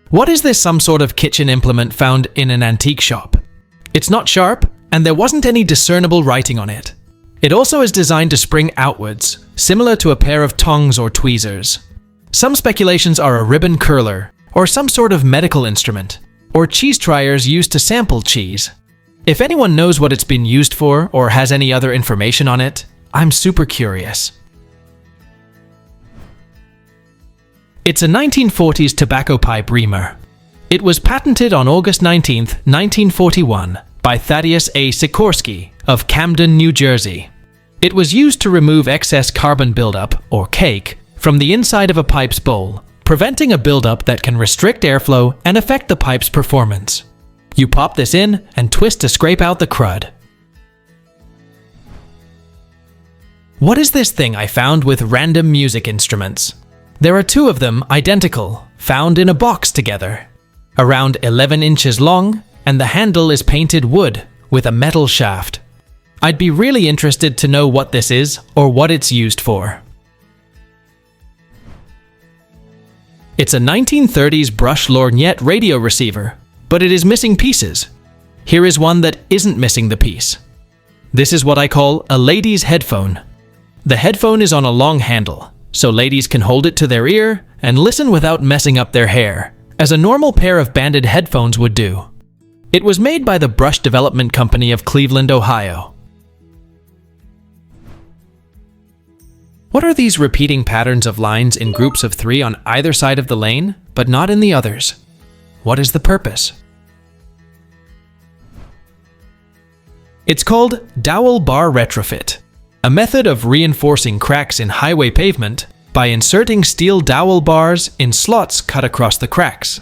What is this some sort of kitchen implement found in an antique shop? It's not sharp, and there wasn't any discernible writing on it. It also is designed to spring outwards, similar to a pair of tongs or tweezers. Some speculations are a ribbon curler, or some sort of medical instrument, or cheese triers used to sample cheese. If anyone knows what it's been used for or has any other information on it, I'm super curious. It's a 1940s tobacco pipe reamer. It was patented on August 19, 1941 by Thaddeus A. Sikorsky of Camden, New Jersey. It was used to remove excess carbon buildup, or cake, from the inside of a pipe's bowl, preventing a buildup that can restrict airflow and affect the pipe's performance. You pop this in and twist to scrape out the crud. What is this thing I found with random music instruments? There are two of them identical, found in a box together. Around 11 inches long, and the handle is painted wood with a metal shaft. I'd be really interested to know what this is or what it's used for. It's a 1930s brush lorgnette radio receiver, but it is missing pieces. Here is one that isn't missing the piece. This is what I call a lady's headphone. The headphone is on a long handle, so ladies can hold it to their ear and listen without messing up their hair, as a normal pair of banded headphones would do. It was made by the Brush Development Company of Cleveland, Ohio. What are these repeating patterns of lines in groups of 3 on either side of the lane, but not in the others? What is the purpose? It's called dowel bar retrofit, a method of reinforcing cracks in highway pavement by inserting steel dowel bars in slots cut across the cracks.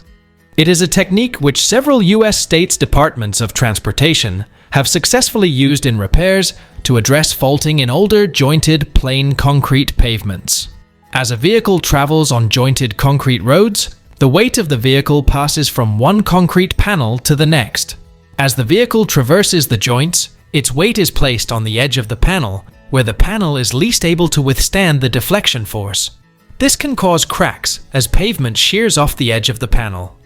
It is a technique which several U.S. states' departments of transportation have successfully used in repairs to address faulting in older, jointed, plain concrete pavements. As a vehicle travels on jointed concrete roads, the weight of the vehicle passes from one concrete panel to the next. As the vehicle traverses the joints, its weight is placed on the edge of the panel, where the panel is least able to withstand the deflection force. This can cause cracks as pavement shears off the edge of the panel.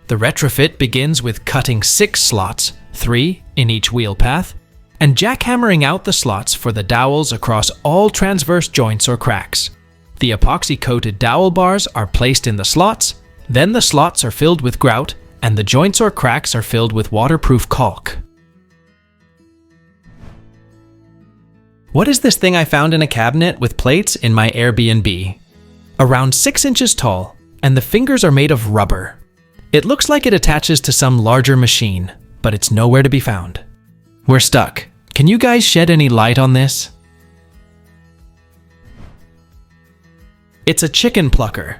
The retrofit begins with cutting 6 slots, 3 in each wheel path, and jackhammering out the slots for the dowels across all transverse joints or cracks. The epoxy-coated dowel bars are placed in the slots, then the slots are filled with grout, and the joints or cracks are filled with waterproof caulk. What is this thing I found in a cabinet with plates in my Airbnb? Around 6 inches tall, and the fingers are made of rubber. It looks like it attaches to some larger machine, but it's nowhere to be found. We're stuck. Can you guys shed any light on this? It's a chicken plucker.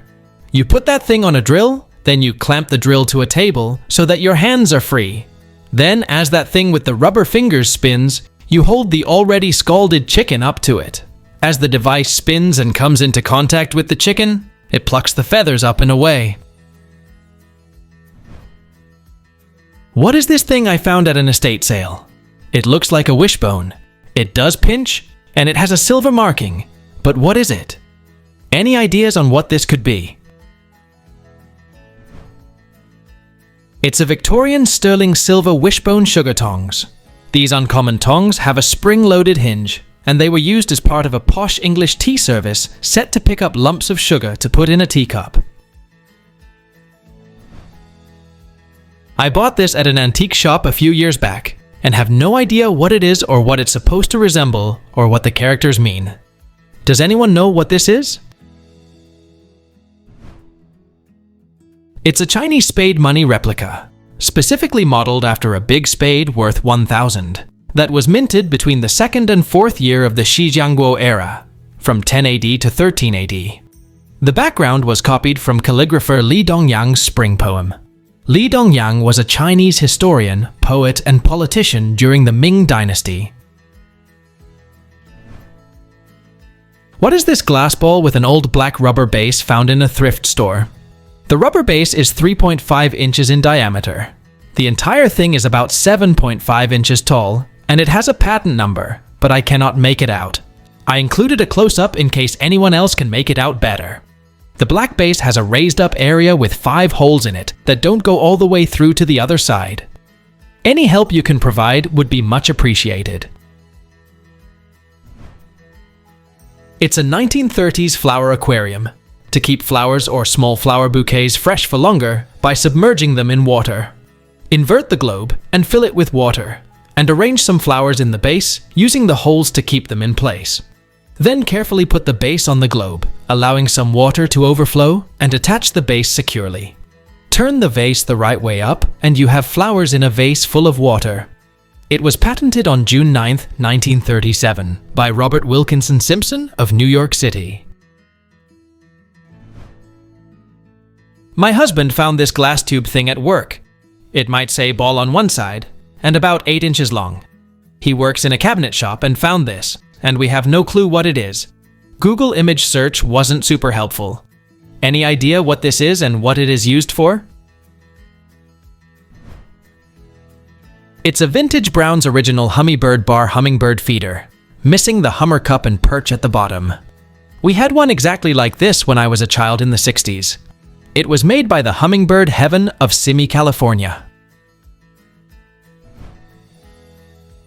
You put that thing on a drill, then you clamp the drill to a table so that your hands are free. Then, as that thing with the rubber fingers spins, you hold the already scalded chicken up to it. As the device spins and comes into contact with the chicken, it plucks the feathers up and away. What is this thing I found at an estate sale? It looks like a wishbone. It does pinch, and it has a silver marking. But what is it? Any ideas on what this could be? It's a Victorian sterling silver wishbone sugar tongs. These uncommon tongs have a spring-loaded hinge, and they were used as part of a posh English tea service set to pick up lumps of sugar to put in a teacup. I bought this at an antique shop a few years back, and have no idea what it is or what it's supposed to resemble or what the characters mean. Does anyone know what this is? It's a Chinese spade money replica, specifically modeled after a big spade worth 1,000, that was minted between the 2nd and 4th year of the Shijianguo era, from 10 AD to 13 AD. The background was copied from calligrapher Li Dongyang's spring poem. Li Dongyang was a Chinese historian, poet, and politician during the Ming Dynasty. What is this glass ball with an old black rubber base found in a thrift store? The rubber base is 3.5 inches in diameter. The entire thing is about 7.5 inches tall, and it has a patent number, but I cannot make it out. I included a close-up in case anyone else can make it out better. The black base has a raised-up area with 5 holes in it that don't go all the way through to the other side. Any help you can provide would be much appreciated. It's a 1930s flower aquarium to keep flowers or small flower bouquets fresh for longer by submerging them in water. Invert the globe and fill it with water, and arrange some flowers in the base using the holes to keep them in place. Then carefully put the base on the globe, allowing some water to overflow, and attach the base securely. Turn the vase the right way up and you have flowers in a vase full of water. It was patented on June 9, 1937 by Robert Wilkinson Simpson of New York City. My husband found this glass tube thing at work. It might say ball on one side and about 8 inches long. He works in a cabinet shop and found this, and we have no clue what it is. Google image search wasn't super helpful. Any idea what this is and what it is used for? It's a vintage Brown's Original Hummingbird Bar hummingbird feeder, missing the hummer cup and perch at the bottom. We had one exactly like this when I was a child in the 60s. It was made by the Hummingbird Heaven of Simi, California.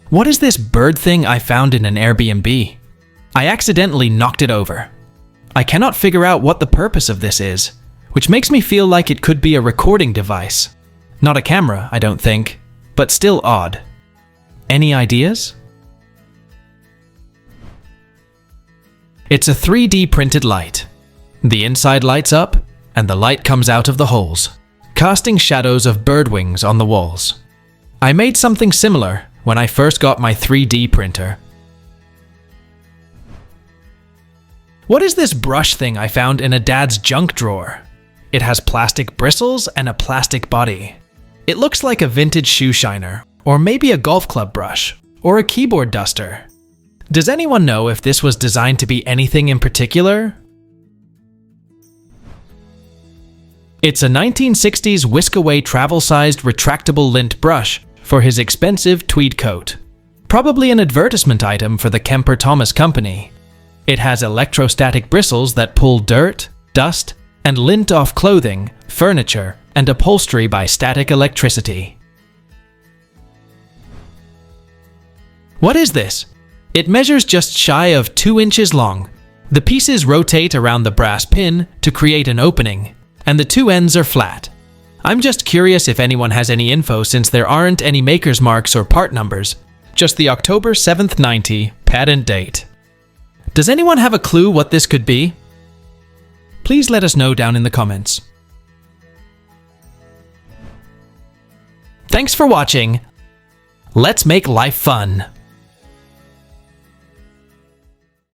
What is this bird thing I found in an Airbnb? I accidentally knocked it over. I cannot figure out what the purpose of this is, which makes me feel like it could be a recording device. Not a camera, I don't think, but still odd. Any ideas? It's a 3D printed light. The inside lights up, and the light comes out of the holes, casting shadows of bird wings on the walls. I made something similar when I first got my 3D printer. What is this brush thing I found in a dad's junk drawer? It has plastic bristles and a plastic body. It looks like a vintage shoe shiner, or maybe a golf club brush, or a keyboard duster. Does anyone know if this was designed to be anything in particular? It's a 1960s whisk-away travel-sized retractable lint brush for his expensive tweed coat. Probably an advertisement item for the Kemper Thomas Company. It has electrostatic bristles that pull dirt, dust, and lint off clothing, furniture, and upholstery by static electricity. What is this? It measures just shy of 2 inches long. The pieces rotate around the brass pin to create an opening, and the 2 ends are flat. I'm just curious if anyone has any info since there aren't any maker's marks or part numbers, just the October 7th, 90 patent date. Does anyone have a clue what this could be? Please let us know down in the comments. Thanks for watching. Let's make life fun.